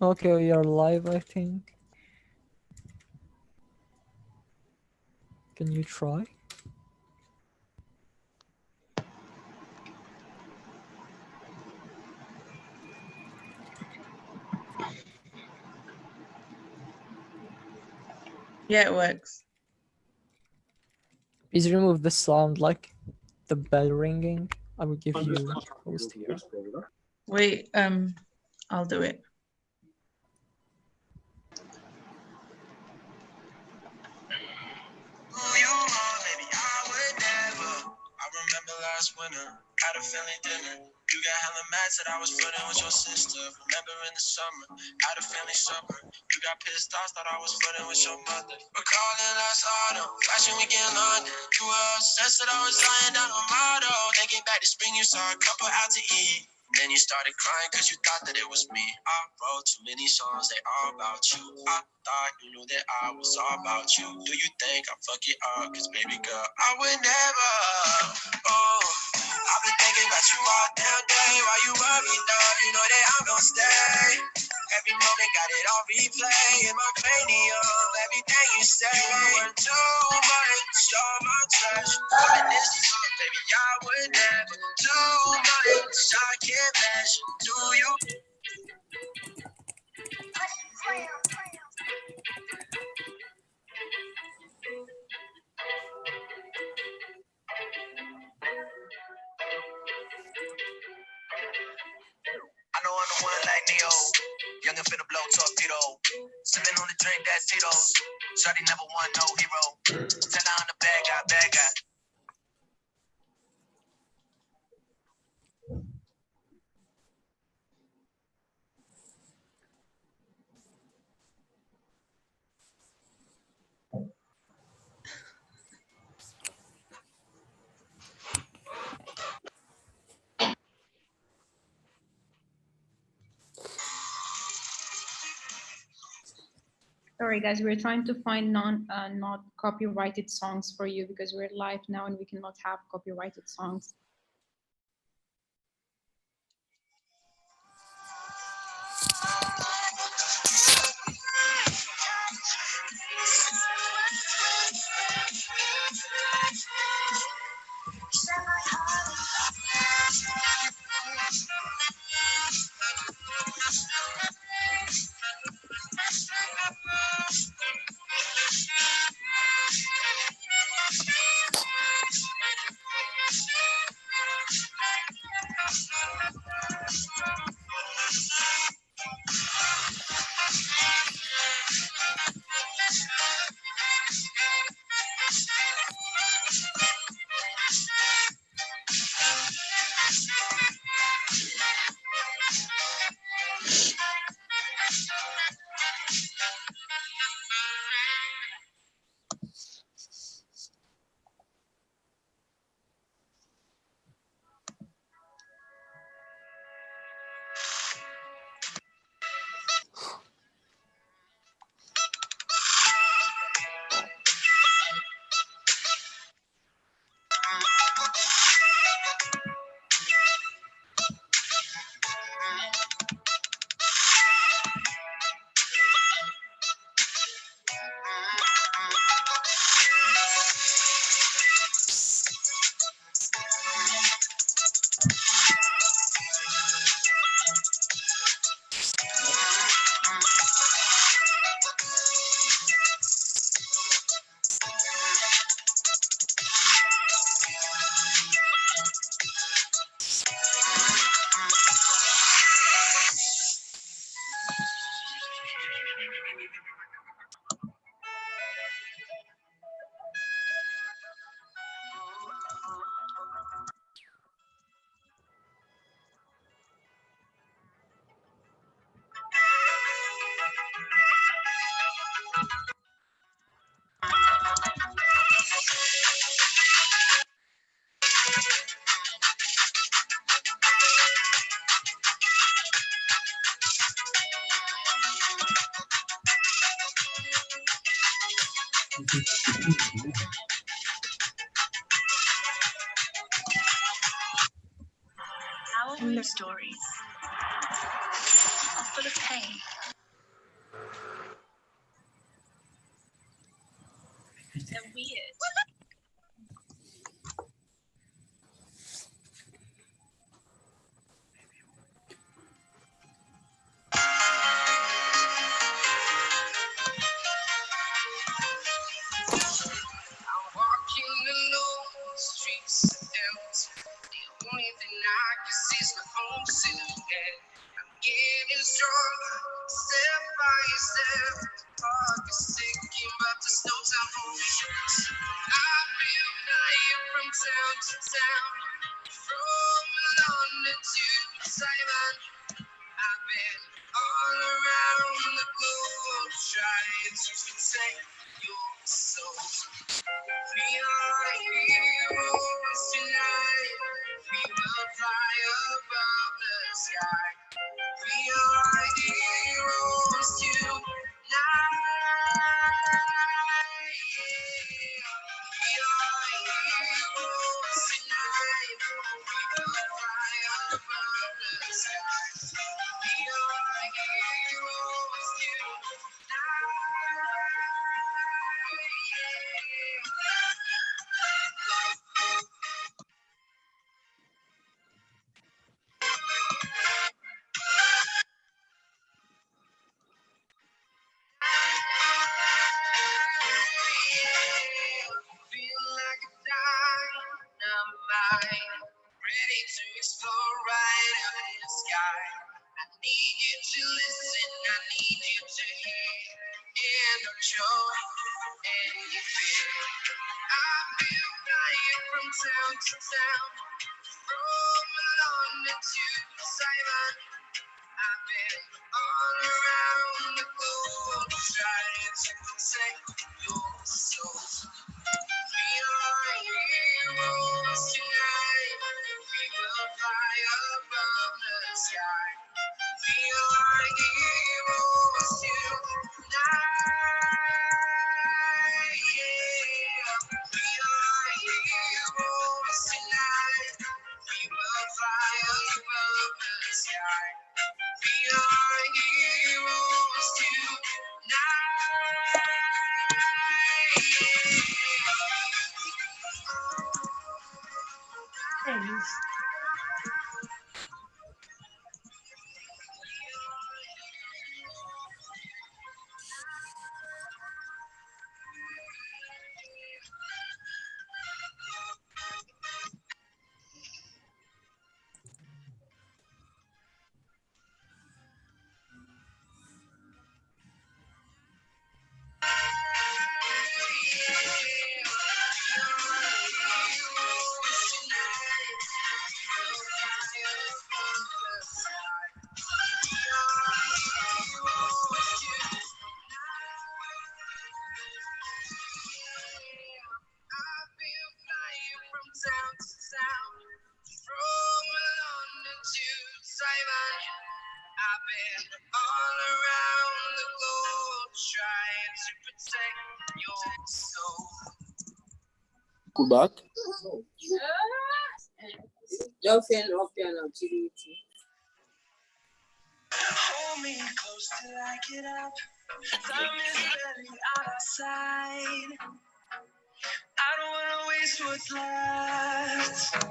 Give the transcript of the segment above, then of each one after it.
Okay, you're live, I think. Can you try? Yeah, it works. Please remove the sound, like the bell ringing. I will give you host here. Wait, I'll do it. Last winter, had a family dinner. You got hella mad, said I was flirting with your sister. Remember in the summer, had a family supper. You got pissed off, thought I was flirting with your mother. Recalling last autumn, fashion week in London. You were obsessed that I was lying down on motto. Thinking back to spring, you saw a couple out to eat. Then you started crying cause you thought that it was me. I wrote too many songs, they all about you. I thought you knew that I was all about you. Do you think I fuck it up? Cause baby girl, I would never. Oh, I've been thinking about you all damn day. Why you worried, love? You know that I'm gonna stay. Every moment got it on replay in my cranium. Everything you say, word too much, all my trash. But this song, baby, I would never do much. I can't measure. Do you? I know I'm the one like Neo. Young and finna blow torpedo. Sipping on the drink that's Tito's. Shawty never won no hero. Tell her I'm the bad guy, bad guy. Sorry, guys, we're trying to find not copyrighted songs for you because we're live now and we cannot have copyrighted songs. Our stories full of pain They're weird. I'm walking alone, the streets are empty. The only thing I can see is my own silhouette. I'm getting stronger, step by step. Heart is sinking, but there's no time for regrets. I've been flying from town to town, from London to Taiwan. I've been all around the globe, trying to protect your soul. We are heroes tonight. We will fly above the sky. We are heroes tonight. We are heroes tonight. We will fly above the sky. We are heroes feel like a dynamite, ready to explode right up in the sky. I need you to listen, I need you to hear, and don't show any fear. I've been flying from town to town, from London to Taiwan. I've been all around the globe, trying to protect your soul. We are heroes tonight. We will fly above the sky. We are heroes tonight. Yeah. We are heroes tonight. We will fly above the sky. We are heroes tonight. I've been all around the globe trying to protect your soul. Kubak. Hold me close till I get up. Time is barely on our side. I don't wanna waste what's left.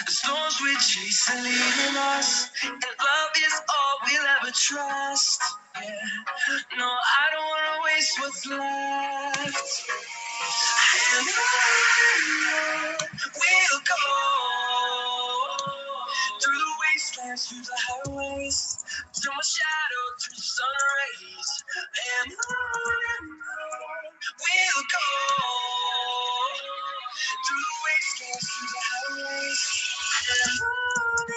The storms we chase are leading us, and love is all we'll ever trust. Yeah. No, I don't wanna waste what's left. And on we'll go through the wastelands, through the highways, through my shadow, through the sun rays. And on we'll go through the wastelands, through the highways. And on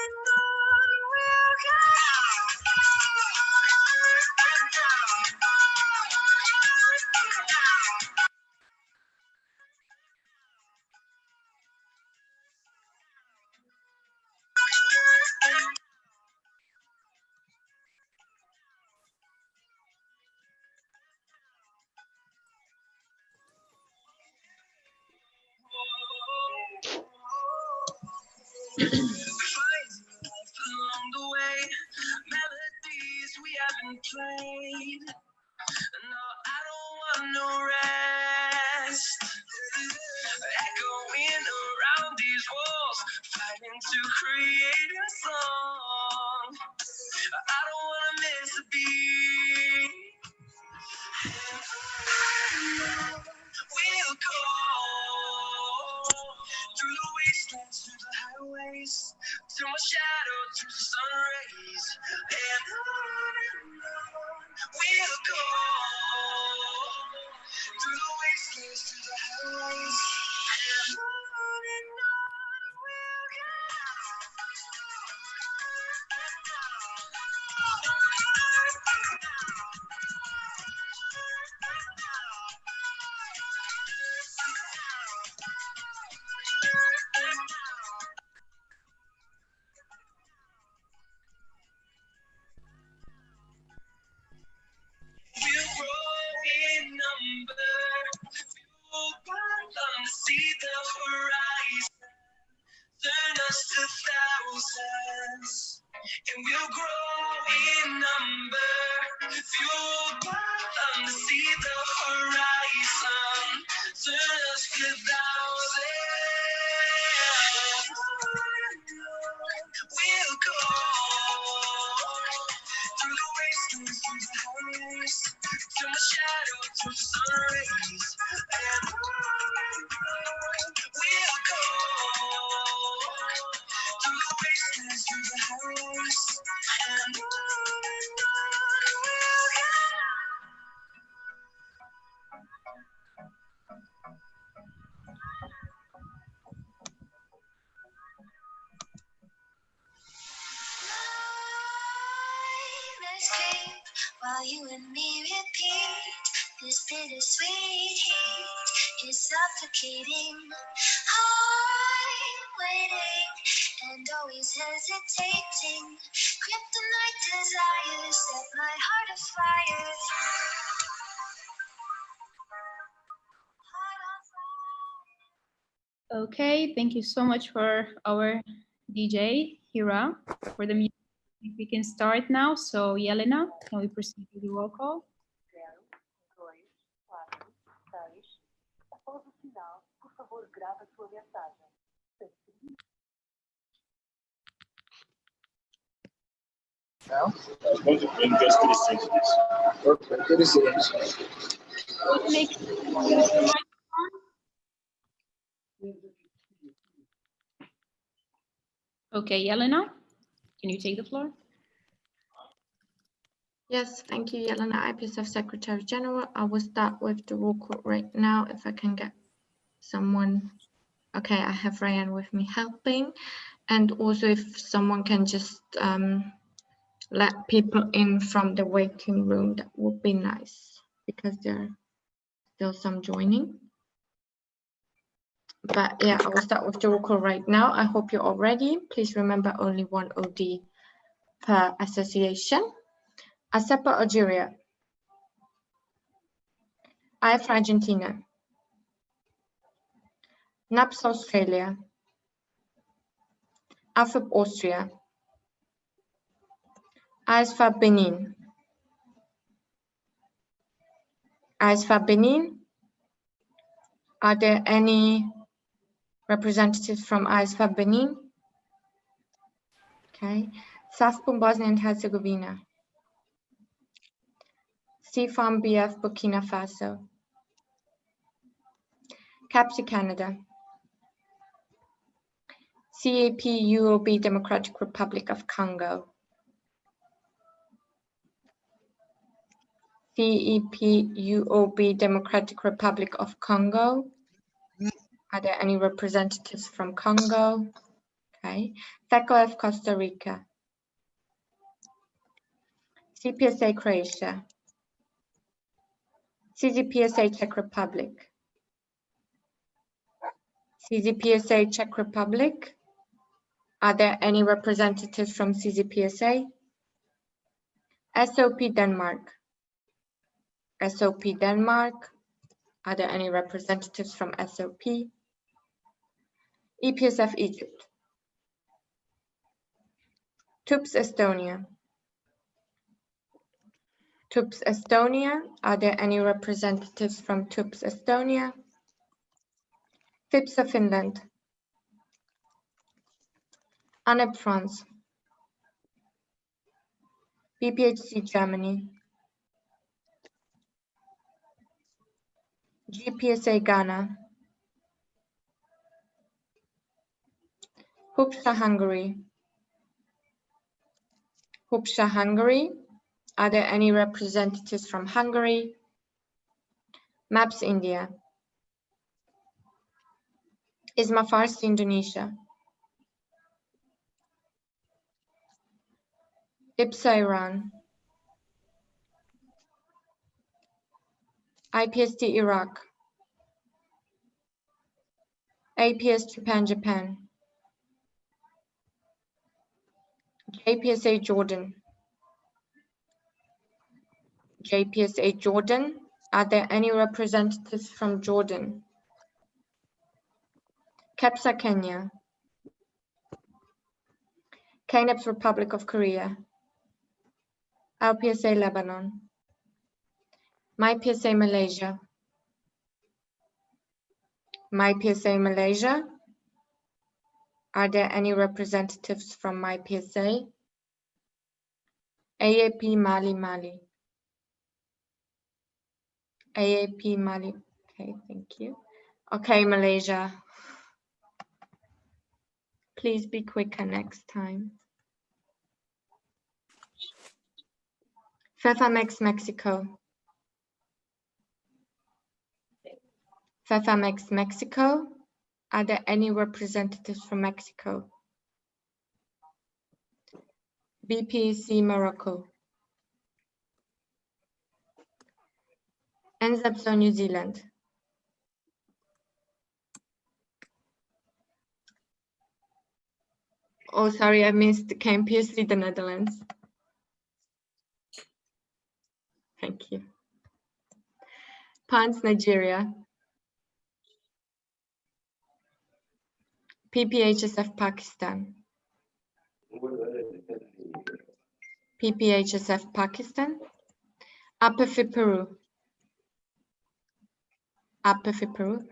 we'll go. Along the way, melodies we haven't played. No, I don't want no don't wanna miss a beat. We'll go through the wastelands, through the highways, through my shadow, through the sun rays, and on. We'll go through the wastelands, through the highways, and on we'll go. We'll grow in number, fueled by them to see the horizon, turn us to thousands, and we'll grow in number, fueled by them to see the horizon, turn us to thousands. We'll go through the wastelands, through the highways, through my shadow, through the sun rays, and we'll go through the wastelands, through the highways, and on we'll go. Escape while you and me repeat this bittersweet heat is suffocating. I'm waiting and always hesitating. Kryptonite desires set my heart afire. Okay, thank you so much for our DJ, Hira, for the music. We can start now. So, Yelena, can we proceed with the roll call? Okay, Yelena, can you take the floor? Yes, thank you, Yelena, IPSF Secretary General. I will start with the roll call right now if I can get someone. Okay, I have Ryan with me helping. And also if someone can just let people in from the waiting room, that would be nice because there are still some joining. But yeah, I will start with the roll call right now. I hope you're all ready. Please remember only one OD per association. ASEPA Algeria. IF Argentina. NAPS Australia. AFIP Austria. ISFA Benin. ISFA Benin. Are there any representatives from ISFA Benin? Okay. SAFPUM Bosnia and Herzegovina. CFAM BF Burkina Faso. CAPSI Canada. CAP UOB Democratic Republic of Congo. CEP UOB Democratic Republic of Congo. Are there any representatives from Congo? Okay. SECOF Costa Rica. CPSA Croatia. CZPSA Czech Republic. CZPSA Czech Republic. Are there any representatives from CZPSA? SOP Denmark. SOP Denmark. Are there any representatives from SOP? EPSF Egypt. TUPS Estonia. TUPS Estonia. Are there any representatives from TUPS Estonia? FIPSA Finland. ANEP France. BPHC Germany, GPSA Ghana, HUPSA Hungary, HUPSA Hungary. Are there any representatives from Hungary? MAPS India, ISMA Farsi Indonesia, IPSA Iran, IPST Iraq, APS Japan, JPSA Jordan, JPSA Jordan. Are there any representatives from Jordan? KEPSA Kenya, KNEPS Republic of Korea, LPSA Lebanon, MyPSA Malaysia, MyPSA Malaysia. Are there any representatives from MyPSA? AAP Mali, AAP Mali. Okay, thank you. Okay, Malaysia. Please be quicker next time. FEFAMEX Mexico, FEFAMEX Mexico. Are there any representatives from Mexico? BPEC Morocco, NZEPSO New Zealand, oh sorry, I missed KMPSC the Netherlands. Thank you. PANS Nigeria, PPHSF Pakistan, PPHSF Pakistan, APFI Peru, APFI Peru,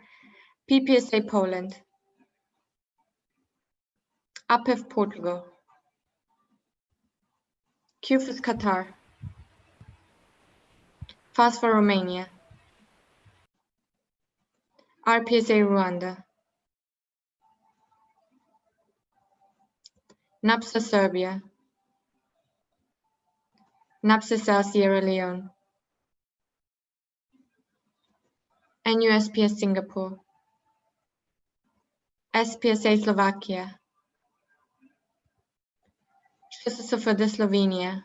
PPSA Poland, APF Portugal, QFIS Qatar, FASFA Romania, RPSA Rwanda, NAPSA Serbia, NAPSA Sierra Leone, NUSPS Singapore, SPSA Slovakia, SPSA Slovenia,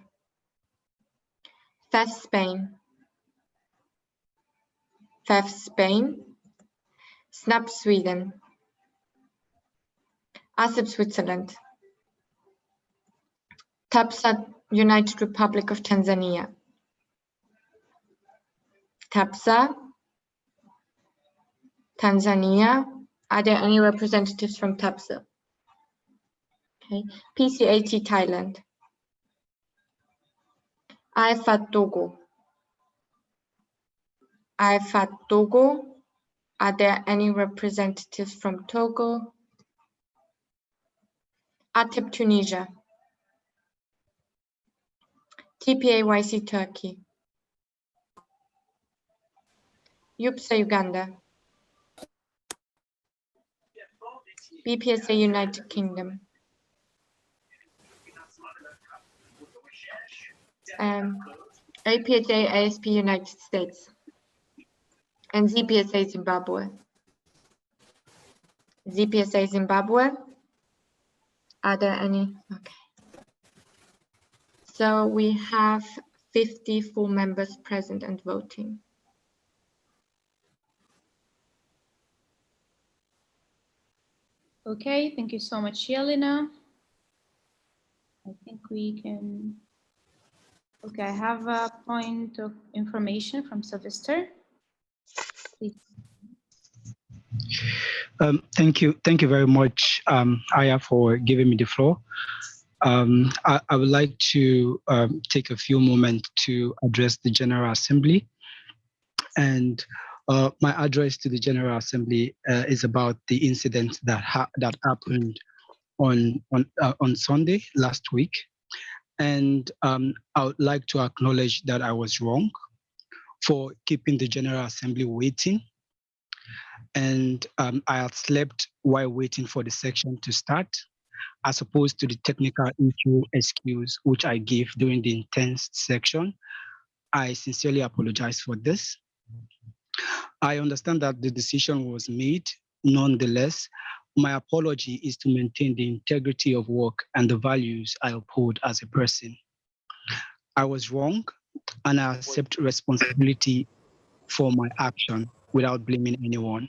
FEF Spain, FEF Spain, SNAP Sweden, ASIP Switzerland, TAPSA United Republic of Tanzania, TAPSA Tanzania. Are there any representatives from TAPSA? Okay. PCAT Thailand, IFAT Togo, IFAT Togo. Are there any representatives from Togo? ATIP Tunisia, TPAYC Turkey, UPSA Uganda, BPSA United Kingdom, APHA ASP United States, and ZPSA Zimbabwe. ZPSA Zimbabwe. Are there any? Okay. So we have 54 members present and voting. Okay, thank you so much, Yelena. I think we can. Okay, I have a point of information from Sylvester. Please. Thank you very much, Aya, for giving me the floor. I would like to take a few moments to address the General Assembly. And my address to the General Assembly is about the incident that happened on Sunday last week. And I would like to acknowledge that I was wrong for keeping the General Assembly waiting. And I had slept while waiting for the section to start, as opposed to the technical issue excuse which I gave during the intense section. I sincerely apologize for this. I understand that the decision was made. Nonetheless, my apology is to maintain the integrity of work and the values I uphold as a person. I was wrong, and I accept responsibility for my action without blaming anyone.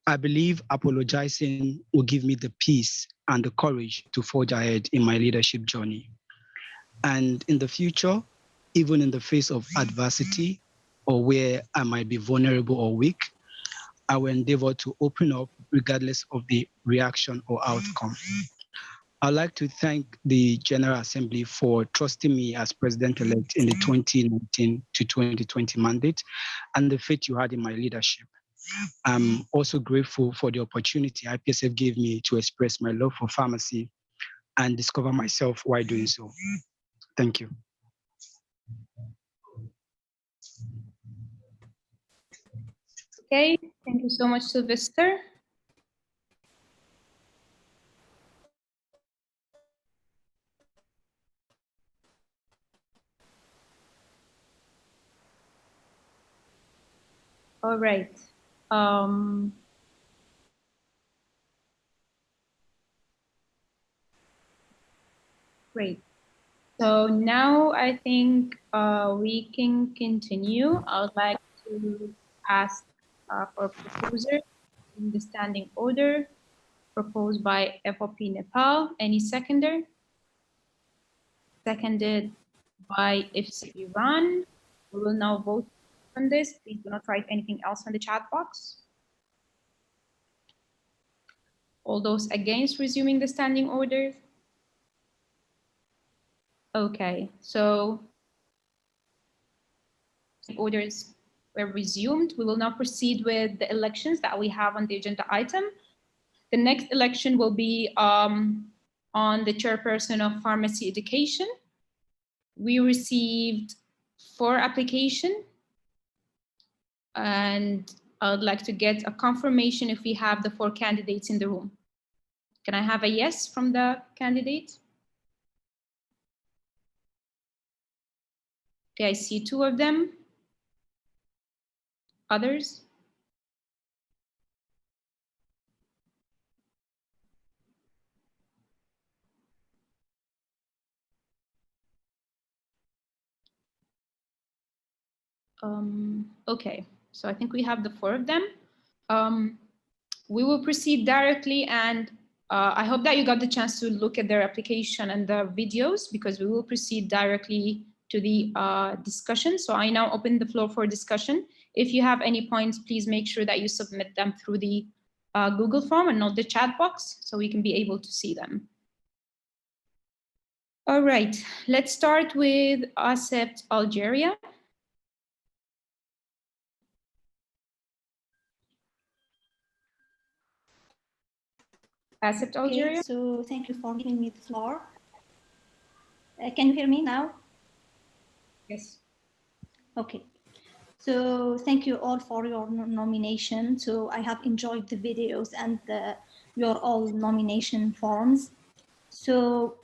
I believe apologizing will give me the peace and the courage to forge ahead in my leadership journey. And in the future, even in the face of adversity or where I might be vulnerable or weak, I will endeavor to open up regardless of the reaction or outcome. I'd like to thank the General Assembly for trusting me as President-elect in the 2019 to 2020 mandate and the faith you had in my leadership. I'm also grateful for the opportunity IPSF gave me to express my love for pharmacy and discover myself while doing so. Thank you. Okay, thank you so much, Sylvester. All right. Great. So now I think we can continue. I would like to ask for proposer in the standing order proposed by FOP Nepal. Any seconder? Seconded by IFSC Iran. We will now vote on this. Please do not write anything else in the chat box. All those against resuming the standing order? Okay, so orders were resumed. We will now proceed with the elections that we have on the agenda item. The next election will be on the chairperson of pharmacy education. We received 4 applications, and I would like to get a confirmation if we have the 4 candidates in the room. Can I have a yes from the candidate? Okay, I see 2 of them. Others? Okay, so I think we have the 4 of them. We will proceed directly, and I hope that you got the chance to look at their application and the videos, because we will proceed directly to the discussion. So I now open the floor for discussion. If you have any points, please make sure that you submit them through the Google form and not the chat box, so we can be able to see them. All right, let's start with ASEPT Algeria. ASEPT Algeria. Okay, so thank you for giving me the floor. Can you hear me now? Yes. Okay. So thank you all for your nomination. So I have enjoyed the videos and your all nomination forms. So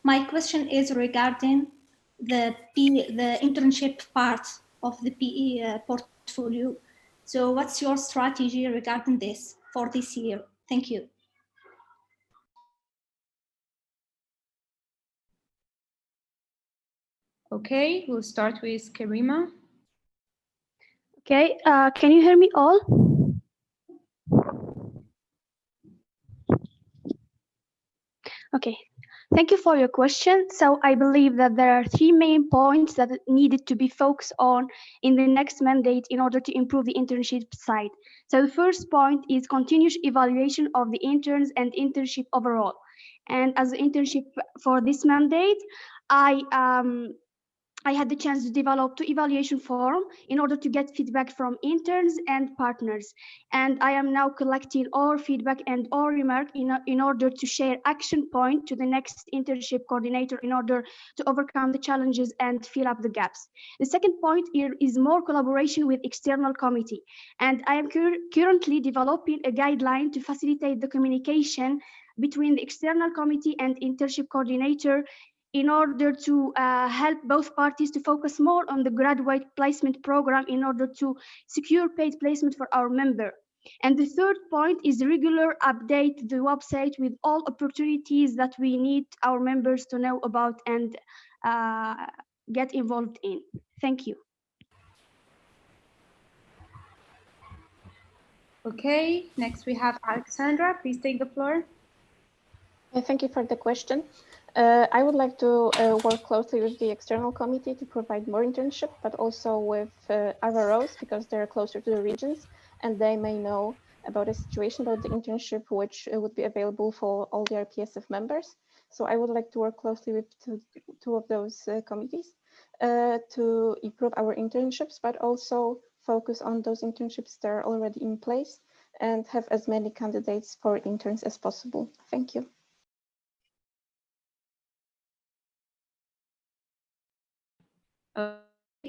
my question is regarding the internship part of the PE portfolio. So what's your strategy regarding this for this year? Thank you. Okay, we'll start with Karima. Okay, can you hear me all? Okay, thank you for your question. So I believe that there are 3 main points that needed to be focused on in the next mandate in order to improve the internship side. So the first point is continuous evaluation of the interns and internship overall. And as an internship for this mandate, I had the chance to develop 2 evaluation form in order to get feedback from interns and partners. And I am now collecting all feedback and all remark in order to share action point to the next internship coordinator in order to overcome the challenges and fill up the gaps. The second point here is more collaboration with external committee. And I am currently developing a guideline to facilitate the communication between the external committee and internship coordinator in order to help both parties to focus more on the graduate placement program in order to secure paid placement for our member. And the third point is regular update the website with all opportunities that we need our members to know about and get involved in. Thank you. Okay, next we have Alexandra. Please take the floor. Thank you for the question. I would like to work closely with the external committee to provide more internship, but also with RROs because they're closer to the regions and they may know about the situation about the internship which would be available for all the IPSF members. So I would like to work closely with two of those committees to improve our internships, but also focus on those internships that are already in place and have as many candidates for interns as possible. Thank you.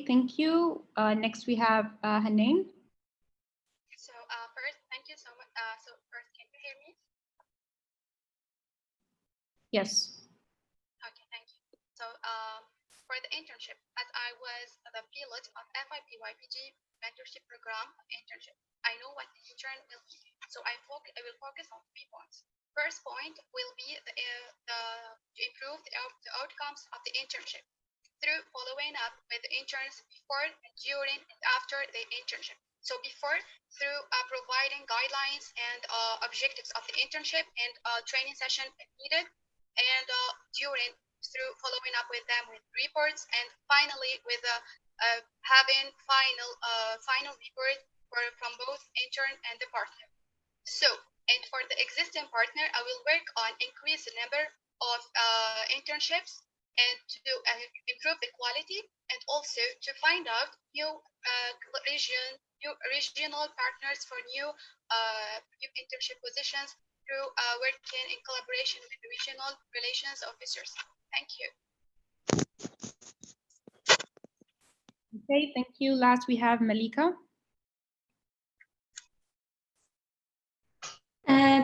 Thank you. Next we have Hanain. So first, thank you so much. So first, can you hear me? Yes. Okay, thank you. So for the internship, as I was the pilot of FIPYPG mentorship program internship, I know what the intern will be. So I will focus on 3 points. First point will be to improve the outcomes of the internship through following up with the interns before, during, and after the internship. So before, through providing guidelines and objectives of the internship and training session if needed, and during, through following up with them with reports, and finally with having final report from both intern and the partner. So, and for the existing partner, I will work on increase the number of internships and to improve the quality, and also to find out new regional partners for new internship positions through working in collaboration with the regional relations officers. Thank you. Okay, thank you. Last we have Malika.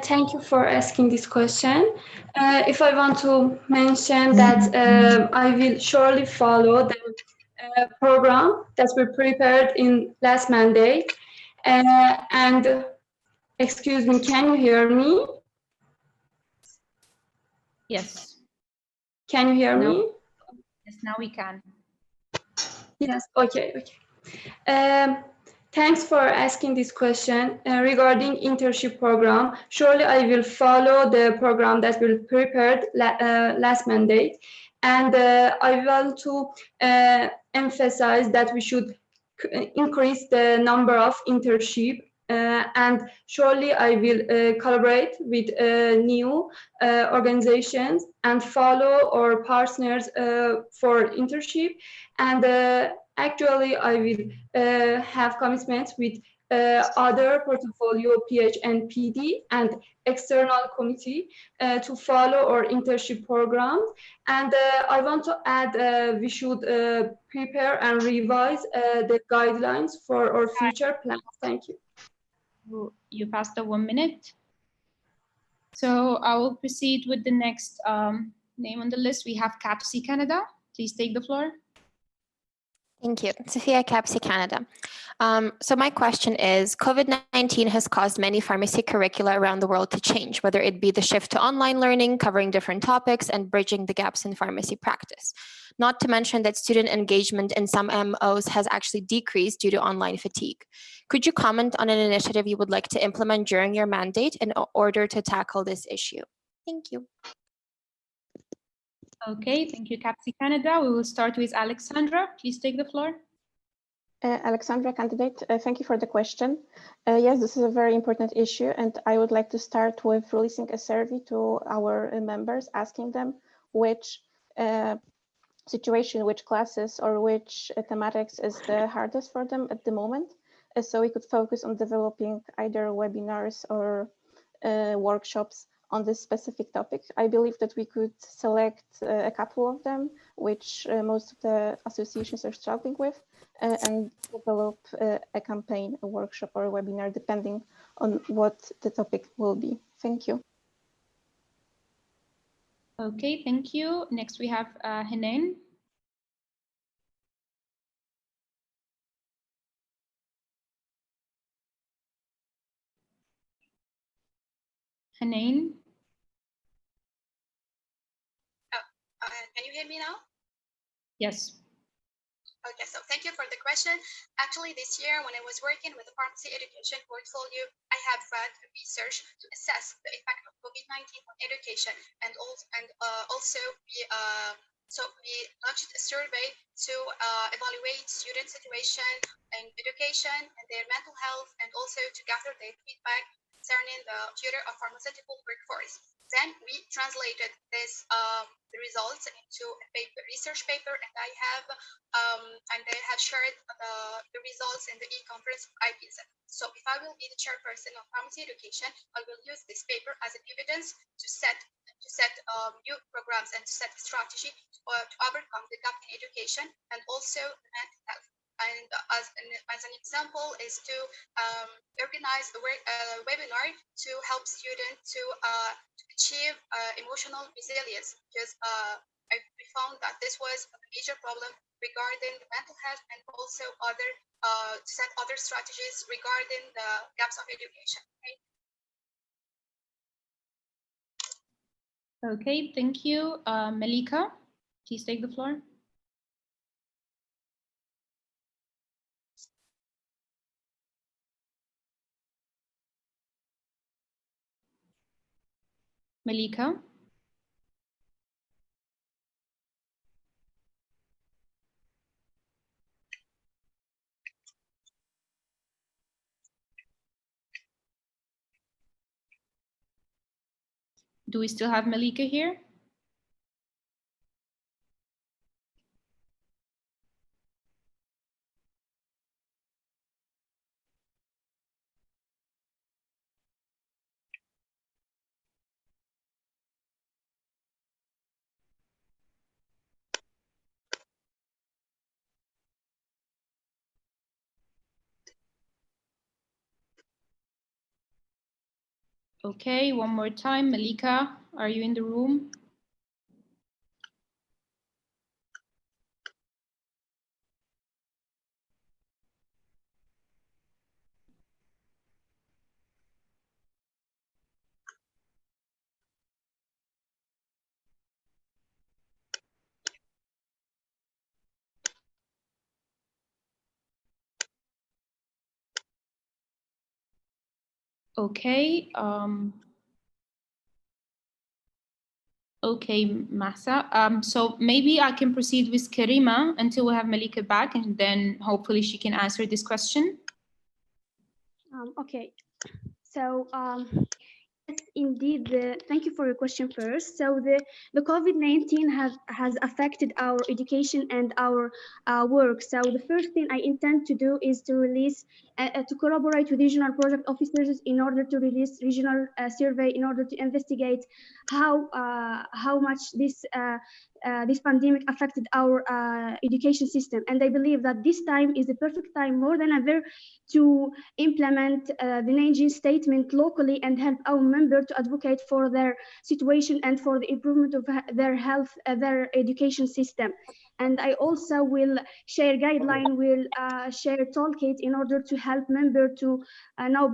Thank you for asking this question. If I want to mention that I will surely follow the program that we prepared in last mandate. And excuse me, can you hear me? Yes. Can you hear me? Yes, now we can. Yes, okay. Thanks for asking this question regarding internship program. Surely I will follow the program that we prepared last mandate. And I want to emphasize that we should increase the number of internship. And surely I will collaborate with new organizations and follow our partners for internship. And actually, I will have commitments with other portfolio PH and PD and external committee to follow our internship program. And I want to add we should prepare and revise the guidelines for our future plans. Thank you. You passed the 1 minute. So I will proceed with the next name on the list. We have CAPSI Canada. Please take the floor. Thank you. Sophia, CAPSI Canada. So my question is, COVID-19 has caused many pharmacy curricula around the world to change, whether it be the shift to online learning, covering different topics, and bridging the gaps in pharmacy practice. Not to mention that student engagement in some MOs has actually decreased due to online fatigue. Could you comment on an initiative you would like to implement during your mandate in order to tackle this issue? Thank you. Okay, thank you, CAPSI Canada. We will start with Alexandra. Please take the floor. Alexandra, candidate, thank you for the question. Yes, this is a very important issue, and I would like to start with releasing a survey to our members, asking them which situation, which classes or which thematics is the hardest for them at the moment. So we could focus on developing either webinars or workshops on this specific topic. I believe that we could select a couple of them, which most of the associations are struggling with, and develop a campaign, a workshop, or a webinar, depending on what the topic will be. Thank you. Okay, thank you. Next, we have Henen. Henen. Can you hear me now? Yes. Okay, so thank you for the question. Actually, this year when I was working with the pharmacy education portfolio, I have read research to assess the effect of COVID-19 on education, and also we launched a survey to evaluate student situation in education and their mental health, and also to gather their feedback concerning the future of pharmaceutical workforce. Then we translated this the results into a research paper, and I have shared the results in the e-conference of IPSF. So if I will be the chairperson of pharmacy education, I will use this paper as an evidence to set new programs and to set a strategy to overcome the gap in education and also mental health. And as an example is to organize a webinar to help students to achieve emotional resilience, because we found that this was a major problem regarding the mental health, and also set other strategies regarding the gaps of education. Okay, thank you. Malika, please take the floor. Malika. Do we still have Malika here? Okay, one more time. Malika, are you in the room? Okay. Okay, Masa. So maybe I can proceed with Karima until we have Malika back, and then hopefully she can answer this question. Okay. So yes, indeed. Thank you for your question first. So the COVID-19 has affected our education and our work. So the first thing I intend to do is to release to collaborate with regional project officers in order to release regional survey in order to investigate how much this pandemic affected our education system. And I believe that this time is the perfect time, more than ever, to implement the Nanjing statement locally and help our members to advocate for their situation and for the improvement of their health, their education system. And I also will share guideline, will share toolkit in order to help members to know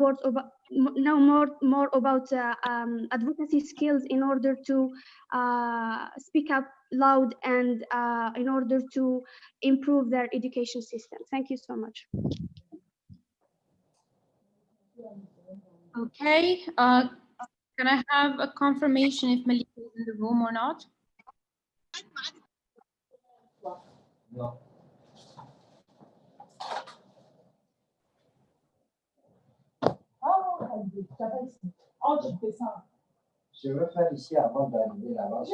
more about advocacy skills in order to speak up loud and in order to improve their education system. Thank you so much. Okay. Can I have a confirmation if Malika is in the room or not? No. Je veux faire ici avant d'arriver là-bas.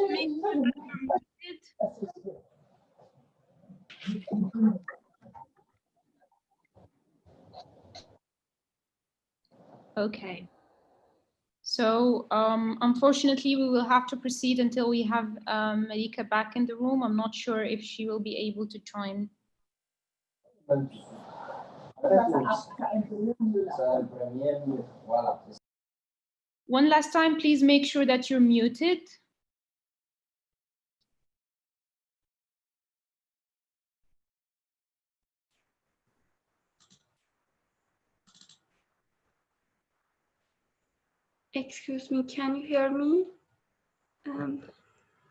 Okay. So unfortunately, we will have to proceed until we have Malika back in the room. I'm not sure if she will be able to join. One last time, please make sure that you're muted. Excuse me, can you hear me?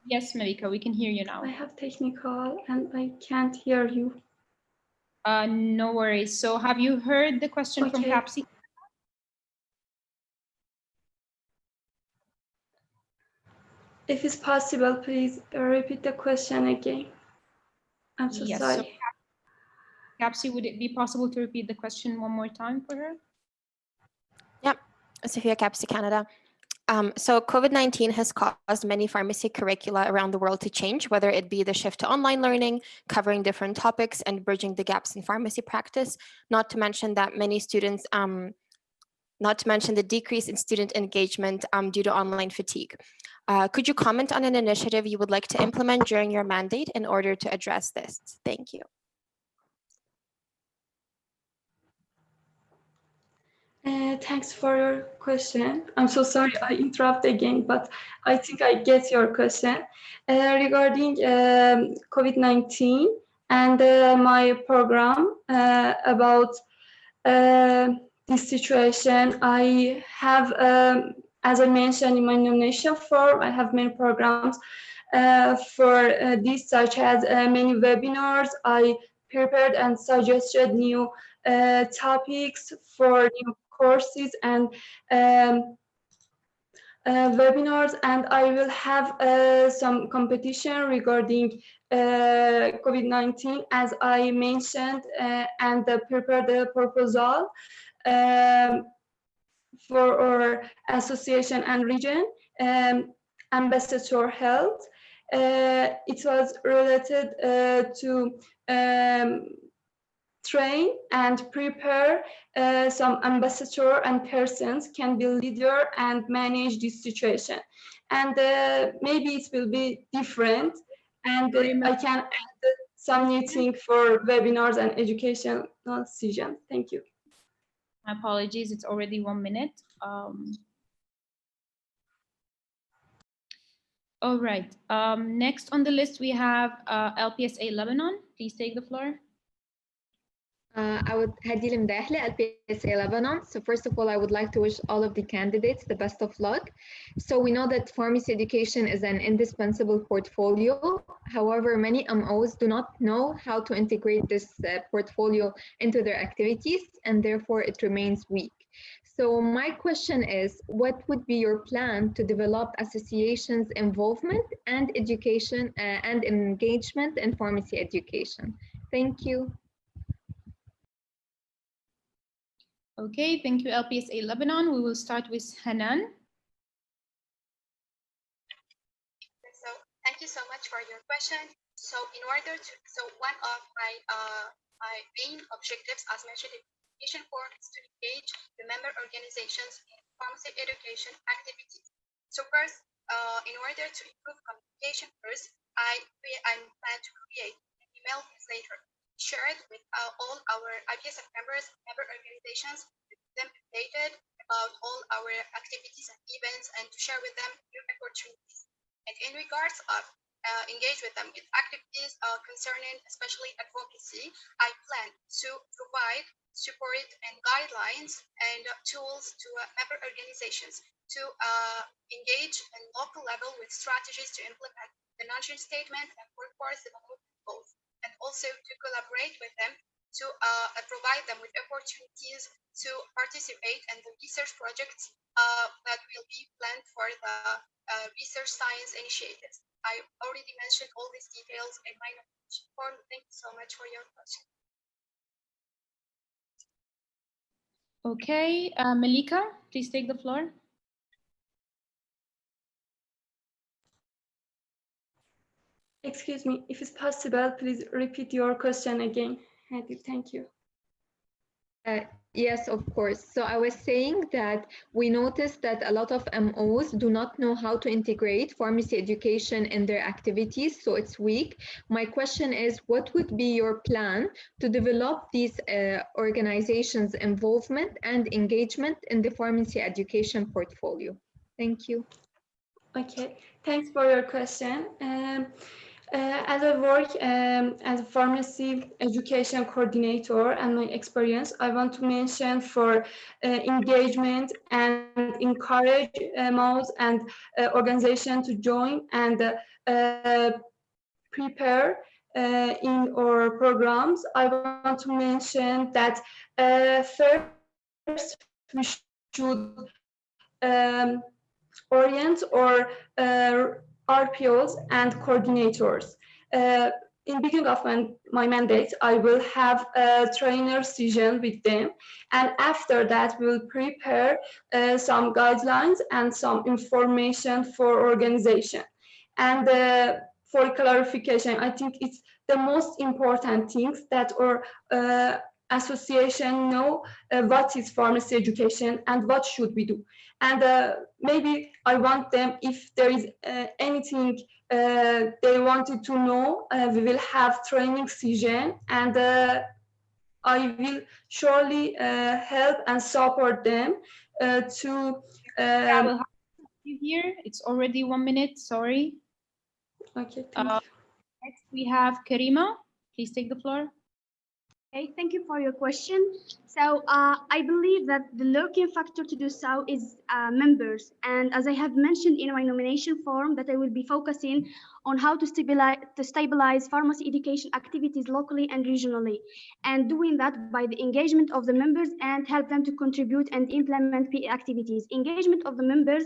Yes, Malika, we can hear you now. I have technical and I can't hear you. No worries. So have you heard the question from Capsi? If it's possible, please repeat the question again. I'm so Yes, sorry. so Capsi, would it be possible to repeat the question one more time for her? Yep, Sophia Capsi, Canada. So COVID-19 has caused many pharmacy curricula around the world to change, whether it be the shift to online learning, covering different topics and bridging the gaps in pharmacy practice, not to mention that many students, not to mention the decrease in student engagement due to online fatigue. Could you comment on an initiative you would like to implement during your mandate in order to address this? Thank you. Thanks for your question. I'm so sorry I interrupt again, but I think I get your question. Regarding COVID-19 and my program about this situation, I have, as I mentioned in my nomination form, I have many programs for this, such as many webinars. I prepared and suggested new topics for new courses and webinars, and I will have some competition regarding COVID-19, as I mentioned, and prepare the proposal for our association and region, Ambassador Health. It was related to train and prepare some ambassador and persons can be leader and manage this situation. And maybe it will be different, and I can add some new thing for webinars and educational sessions. Thank you. My apologies, it's already 1 minute. All right, next on the list we have LPSA Lebanon. Please take the floor. I would Hadi Limdahle, LPSA Lebanon. So first of all, I would like to wish all of the candidates the best of luck. So we know that pharmacy education is an indispensable portfolio. However, many MOs do not know how to integrate this portfolio into their activities, and therefore it remains weak. So my question is, what would be your plan to develop associations' involvement and education and engagement in pharmacy education? Thank you. Okay, thank you, LPSA Lebanon. We will start with Hanan. So thank you so much for your question. So in order to, one of my main objectives, as mentioned in the application form, is to engage the member organizations in pharmacy education activities. So first, in order to improve communication first, I plan to create an email newsletter shared with all our IPSF members, member organizations, with them updated about all our activities and events, and to share with them new opportunities. And in regards of engage with them with activities concerning especially advocacy, I plan to provide support and guidelines and tools to member organizations to engage in local level with strategies to implement the non-change statement and workforce development goals, and also to collaborate with them to provide them with opportunities to participate in the research projects that will be planned for the research science initiatives. I already mentioned all these details in my nomination form. Thank you so much for your question. Okay, Malika, please take the floor. Excuse me, if it's possible, please repeat your question again. Hadi, thank you. Yes, of course. So I was saying that we noticed that a lot of MOs do not know how to integrate pharmacy education in their activities, so it's weak. My question is, what would be your plan to develop these organizations' involvement and engagement in the pharmacy education portfolio? Thank you. Okay, thanks for your question. As I work as a pharmacy education coordinator and my experience, I want to mention for engagement and encourage MOs and organization to join and prepare in our programs. I want to mention that first we should orient or RPOs and coordinators. In beginning of my mandate, I will have a trainer session with them. And after that, we'll prepare some guidelines and some information for organization. And for clarification, I think it's the most important things that our association know what is pharmacy education and what should we do. And maybe I want them, if there is anything they wanted to know, we will have training session, and I will surely help and support them to. I will have you here. It's already 1 minute. Sorry. Okay. Thank you. Next we have Karima. Please take the floor. Okay, thank you for your question. So I believe that the lurking factor to do so is members. And as I have mentioned in my nomination form, that I will be focusing on how to stabilize pharmacy education activities locally and regionally, and doing that by the engagement of the members and help them to contribute and implement PE activities. Engagement of the members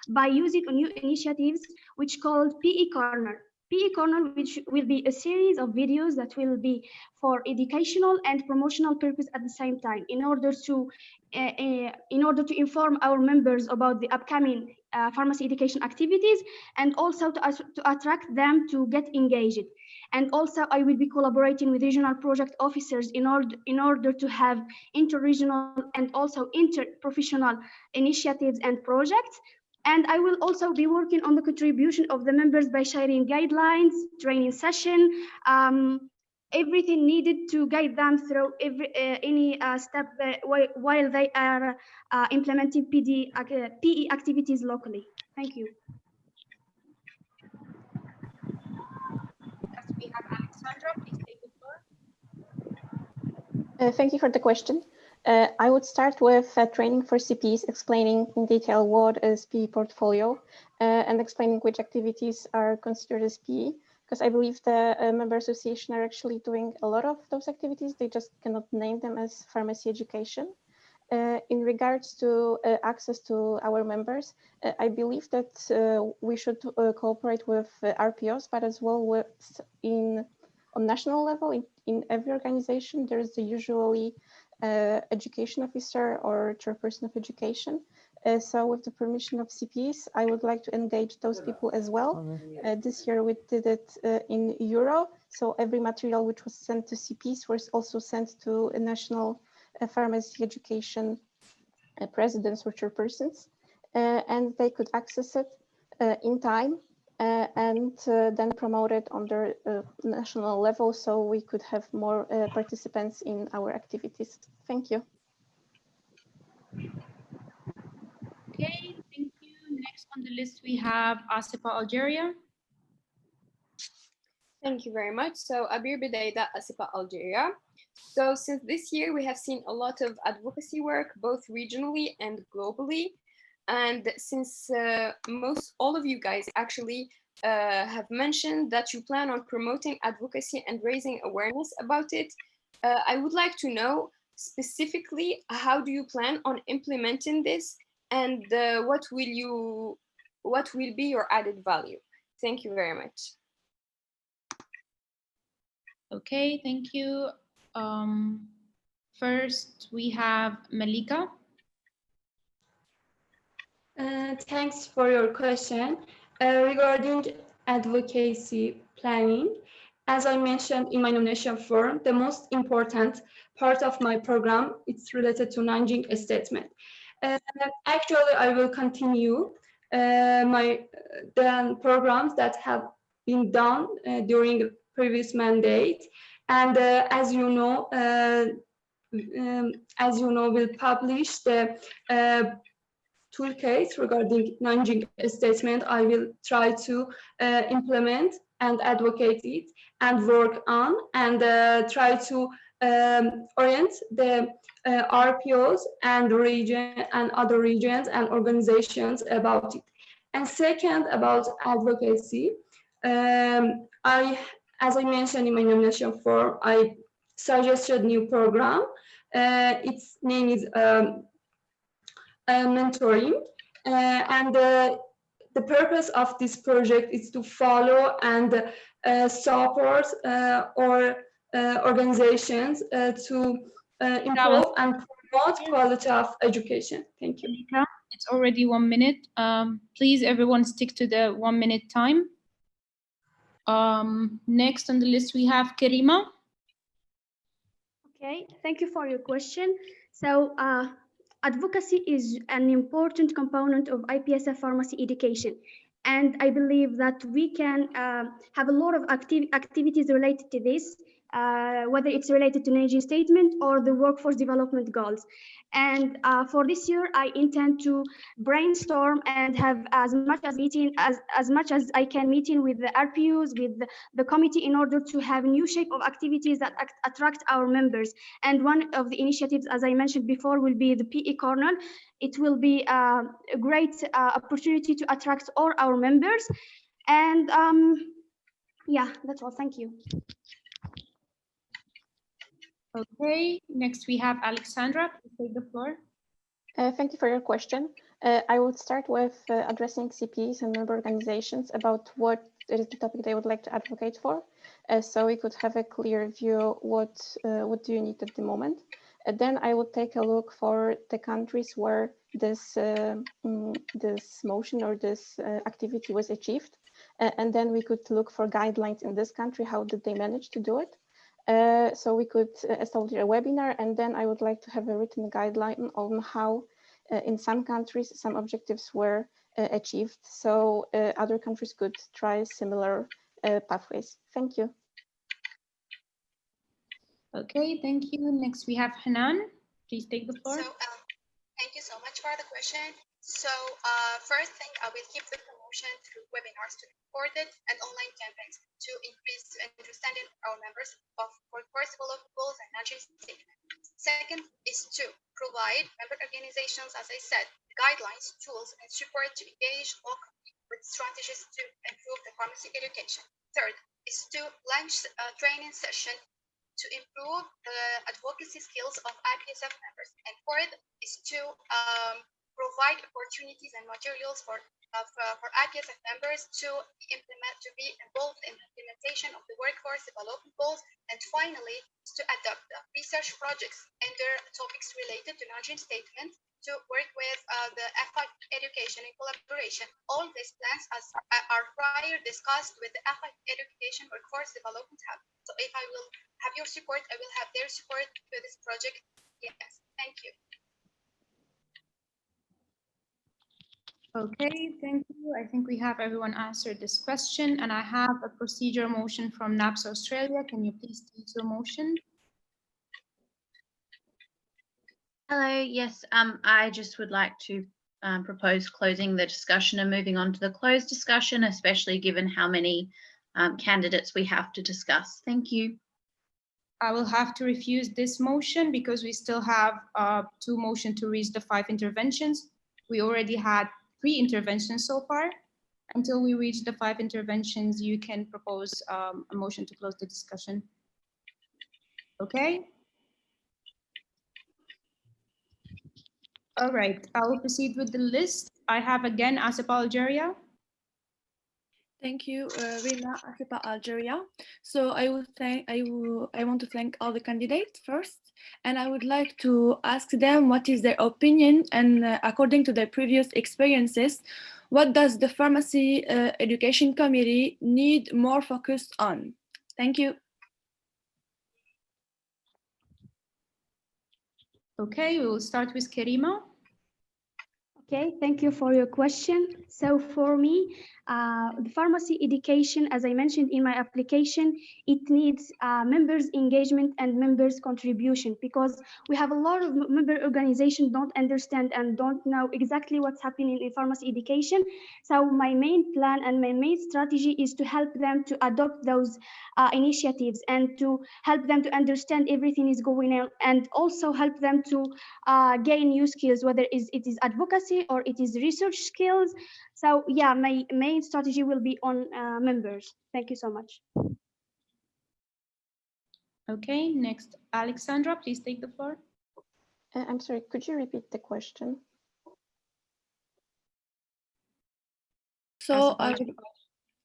by using new initiatives, which called PE Corner. PE Corner, which will be a series of videos that will be for educational and promotional purpose at the same time, in order to inform our members about the upcoming pharmacy education activities, and also to attract them to get engaged. And also, I will be collaborating with regional project officers in order to have inter-regional and also inter-professional initiatives and projects. And I will also be working on the contribution of the members by sharing guidelines, training session, everything needed to guide them through any step while they are implementing PE activities locally. Thank you. Next we have Alexandra. Please take the floor. Thank you for the question. I would start with training for CPs, explaining in detail what is PE portfolio and explaining which activities are considered as PE, because I believe the member association are actually doing a lot of those activities. They just cannot name them as pharmacy education. In regards to access to our members, I believe that we should cooperate with RPOs, but as well with on national level, in every organization, there is usually education officer or chairperson of education. So with the permission of CPs, I would like to engage those people as well. This year we did it in Euro. So every material which was sent to CPs was also sent to a national pharmacy education presidents or chairpersons, and they could access it in time and then promote it on the national level, so we could have more participants in our activities. Thank you. Okay, thank you. Next on the list we have Asipa, Algeria. Thank you very much. So Abir Bidaida, Asipa, Algeria. So since this year, we have seen a lot of advocacy work, both regionally and globally. And since all of you guys actually have mentioned that you plan on promoting advocacy and raising awareness about it, I would like to know specifically, how do you plan on implementing this, and what will be your added value? Thank you very much. Okay, thank you. First, we have Malika. Thanks for your question. Regarding advocacy planning, as I mentioned in my nomination form, the most important part of my program is related to Nanjing statement. Actually, I will continue the programs that have been done during previous mandate, and as you know, we'll publish the toolkit regarding Nanjing statement. I will try to implement and advocate it and work on and try to orient the RPOs and region and other regions and organizations about it. And second, about advocacy, as I mentioned in my nomination form, I suggested new program. Its name is mentoring, and the purpose of this project is to follow and support organizations to improve and promote quality of education. Thank you. It's already 1 minute. Please, everyone, stick to the 1 minute time. Next on the list, we have Karima. Okay, thank you for your question. So, advocacy is an important component of IPSF pharmacy education. And I believe that we can have a lot of activities related to this, whether it's related to Nanjing statement or the workforce development goals. And for this year, I intend to brainstorm and have as much as I can meeting with the RPUs, with the committee, in order to have a new shape of activities that attract our members. And one of the initiatives, as I mentioned before, will be the PE Corner. It will be a great opportunity to attract all our members. And yeah, that's all. Thank you. Okay, next we have Alexandra. Please take the floor. Thank you for your question. I would start with addressing CPs and member organizations about what is the topic they would like to advocate for, so we could have a clear view what do you need at the moment. Then I would take a look for the countries where this motion or this activity was achieved, and then we could look for guidelines in this country. How did they manage to do it? So we could establish a webinar, and then I would like to have a written guideline on how in some countries some objectives were achieved, so other countries could try similar pathways. Thank you. Okay, thank you. Next we have Hanan. Please take the floor. So thank you so much for the question. So first thing, I will keep the promotion through webinars to be recorded and online campaigns to increase understanding our members of workforce development goals and Nanjing statement. Second is to provide member organizations, as I said, guidelines, tools, and support to engage locally with strategies to improve the pharmacy education. Third is to launch a training session to improve the advocacy skills of IPSF members. And fourth is to provide opportunities and materials for IPSF members to be involved in the implementation of the workforce development goals. And finally, to adopt research projects under topics related to Nanjing statement to work with the FI education in collaboration. All these plans are prior discussed with the FI education workforce development hub. So if I will have your support, I will have their support for this project. Yes, thank you. Okay, thank you. I think we have everyone answered this question, and I have a procedure motion from NAPS Australia. Can you please state your motion? Hello, yes, I just would like to propose closing the discussion and moving on to the closed discussion, especially given how many candidates we have to discuss. Thank you. I will have to refuse this motion because we still have 2 motions to reach the 5 interventions. We already had 3 interventions so far. Until we reach the 5 interventions, you can propose a motion to close the discussion. Okay. All right, I will proceed with the list. I have again ASIPA Algeria. Thank you, Rina, ASIPA Algeria. So I want to thank all the candidates first, and I would like to ask them what is their opinion, and according to their previous experiences, what does the Pharmacy Education Committee need more focus on? Thank you. Okay, we will start with Karima. Okay, thank you for your question. So for me, the pharmacy education, as I mentioned in my application, it needs members' engagement and members' contribution, because we have a lot of member organizations don't understand and don't know exactly what's happening in pharmacy education. So my main plan and my main strategy is to help them to adopt those initiatives and to help them to understand everything is going on, and also help them to gain new skills, whether it is advocacy or it is research skills. So yeah, my main strategy will be on members. Thank you so much. Okay, next, Alexandra, please take the floor. I'm sorry, could you repeat the question? So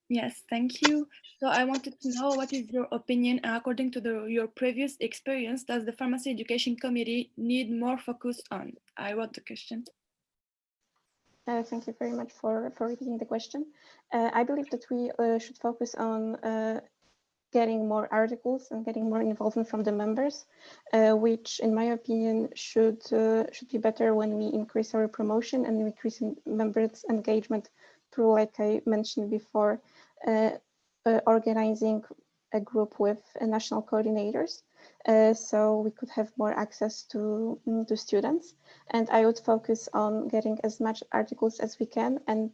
yes, thank you. So I wanted to know, what is your opinion, according to your previous experience, does the Pharmacy Education Committee need more focus on? I wrote the question. Thank you very much for repeating the question. I believe that we should focus on getting more articles and getting more involvement from the members, which in my opinion should be better when we increase our promotion and increase members' engagement through, like I mentioned before, organizing a group with national coordinators, so we could have more access to students. And I would focus on getting as much articles as we can. And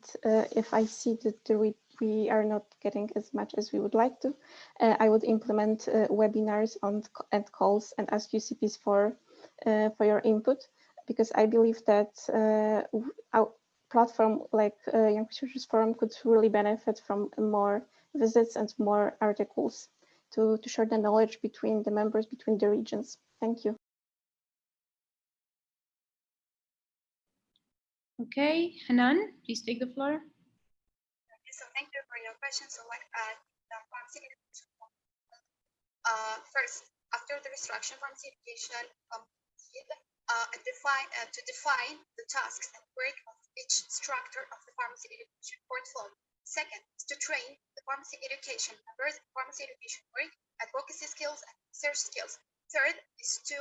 if I see that we are not getting as much as we would like to, I would implement webinars and calls and ask UCPs for your input, because I believe that our platform like Young Researchers Forum could really benefit from more visits and more articles to share the knowledge between the members, between the regions. Thank you. Okay, Hanan, please take the floor. So thank you for your question. So like the pharmacy education, first, after the restructuring pharmacy education, to define the tasks and work of each structure of the pharmacy education portfolio. Second, is to train the pharmacy education members in pharmacy education work, advocacy skills, and research skills. Third is to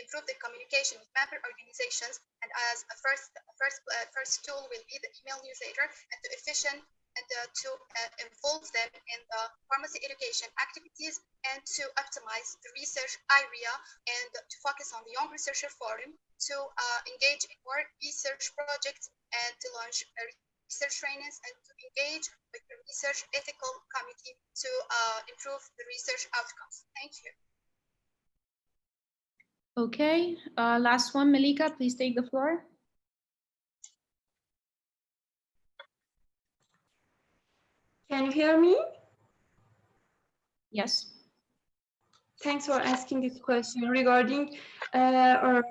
improve the communication with member organizations, and as a first tool will be the email newsletter, and to involve them in the pharmacy education activities, and to optimize the research area, and to focus on the Young Researcher Forum, to engage in more research projects, and to launch research trainings, and to engage with the research ethical committee to improve the research outcomes. Thank you. Okay, last one, Malika, please take the floor. Can you hear me? Yes. Thanks for asking this question regarding our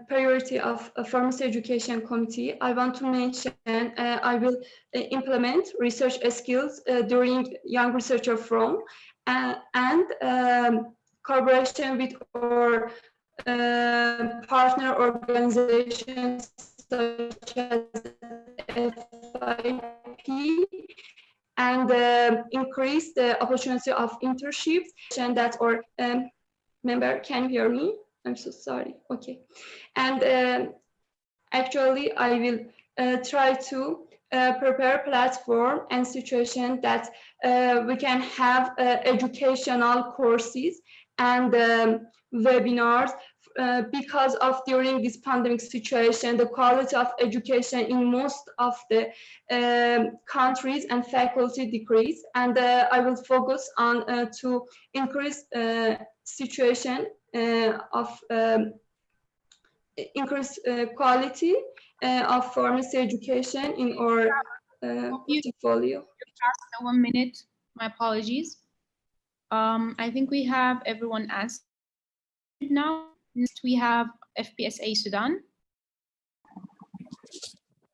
priority of a pharmacy education committee. I want to mention I will implement research skills during Young Researcher Forum, and collaboration with our partner organizations such as FIP, and increase the opportunity of internships. And that our member, can you hear me? I'm so sorry. Okay. And actually, I will try to prepare platform and situation that we can have educational courses and webinars, because of during this pandemic situation, the quality of education in most of the countries and faculty decrease, and I will focus on to increase situation of increase quality of pharmacy education in our portfolio. 1 minute, my apologies. I think we have everyone answered now. Next, we have FPSA Sudan.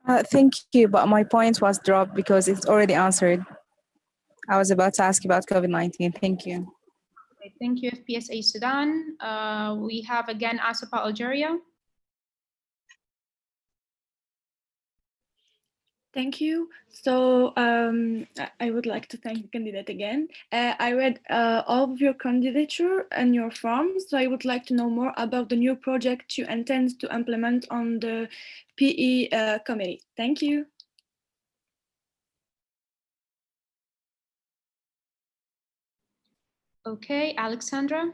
Thank you, but my point was dropped because it's already answered. I was about to ask about COVID-19. Thank you. Okay, thank you, FPSA Sudan. We have again ASAPA Algeria. Thank you. So I would like to thank the candidate again. I read all of your candidature and your form, so I would like to know more about the new project you intend to implement on the PE committee. Thank you. Okay, Alexandra.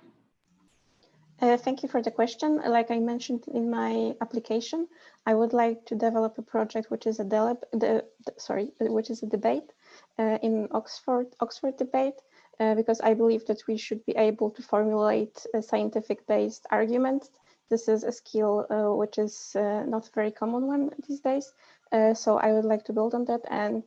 Thank you for the question. Like I mentioned in my application, I would like to develop a project which is a debate in Oxford debate, because I believe that we should be able to formulate scientific-based arguments. This is a skill which is not a very common one these days. So I would like to build on that and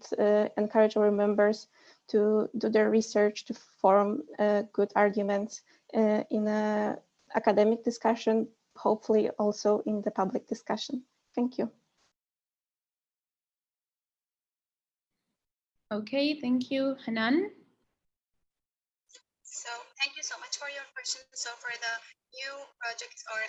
encourage our members to do their research to form good arguments in a academic discussion, hopefully also in the public discussion. Thank you. Okay, thank you. Hanan? So thank you so much for your question. So for the new projects or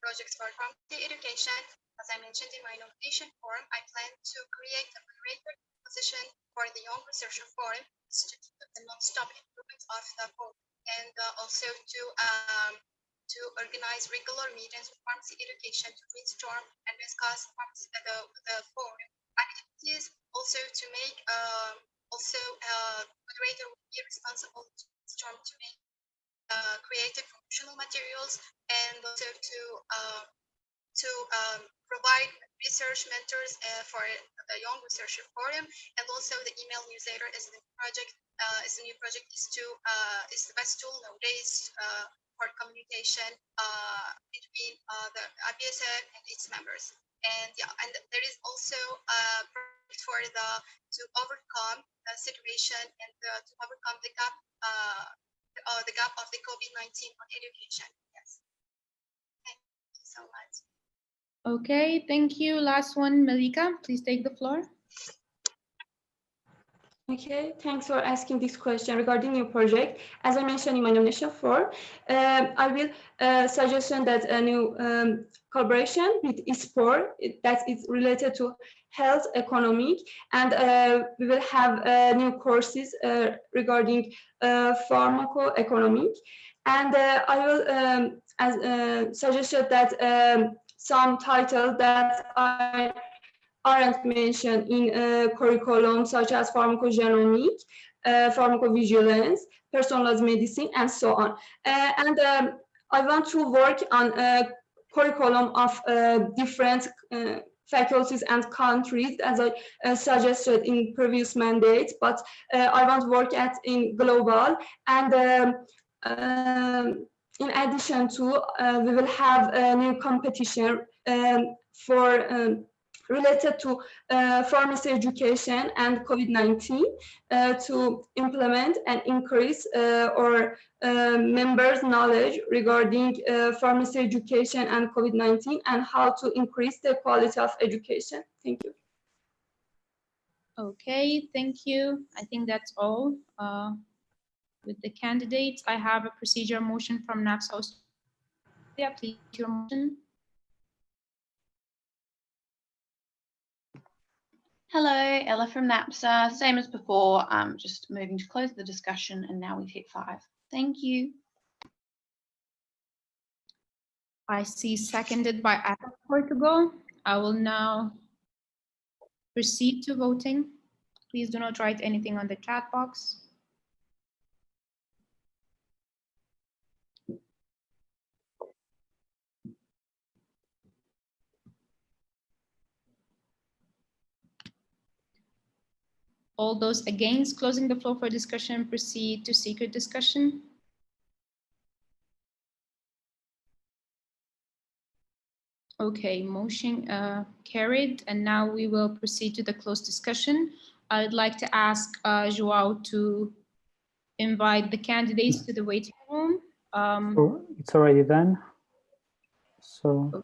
projects for pharmacy education, as I mentioned in my nomination form, I plan to create a curator position for the Young Researcher Forum to the non-stop improvement of the forum, and also to organize regular meetings with pharmacy education to brainstorm and discuss the forum activities. Also to make moderator will be responsible to brainstorm to make creative promotional materials, and also to provide research mentors for the Young Researcher Forum, and also the email newsletter is the project. Is the new project is the best tool nowadays for communication between the IPSF and its members. And yeah, and there is also a project for to overcome the situation and to overcome the gap of the COVID-19 on education. Yes. Thank you so much. Okay, thank you. Last one, Malika, please take the floor. Okay, thanks for asking this question regarding your project. As I mentioned in my nomination form, I will suggest that a new collaboration with eSport that is related to health economic, and we will have new courses regarding pharmacoeconomic, and I will suggest that some title that I aren't mentioned in curriculum, such as pharmacogenomic, pharmacovigilance, personalized medicine, and so on. And I want to work on a curriculum of different faculties and countries, as I suggested in previous mandates, but I want to work in global. And in addition to, we will have a new competition for related to pharmacy education and COVID-19 to implement and increase our members' knowledge regarding pharmacy education and COVID-19 and how to increase the quality of education. Thank you. Okay, thank you. I think that's all with the candidates. I have a procedure motion from NAPSA. Yeah, please, your motion. Hello, Ella from NAPSA. Same as before, just moving to close the discussion, and now we've hit 5. Thank you. I see seconded by Apple Portugal. I will now proceed to voting. Please do not write anything on the chat box. All those against closing the floor for discussion proceed to secret discussion. Okay, motion carried, and now we will proceed to the closed discussion. I'd like to ask Joao to invite the candidates to the waiting room. It's already done. So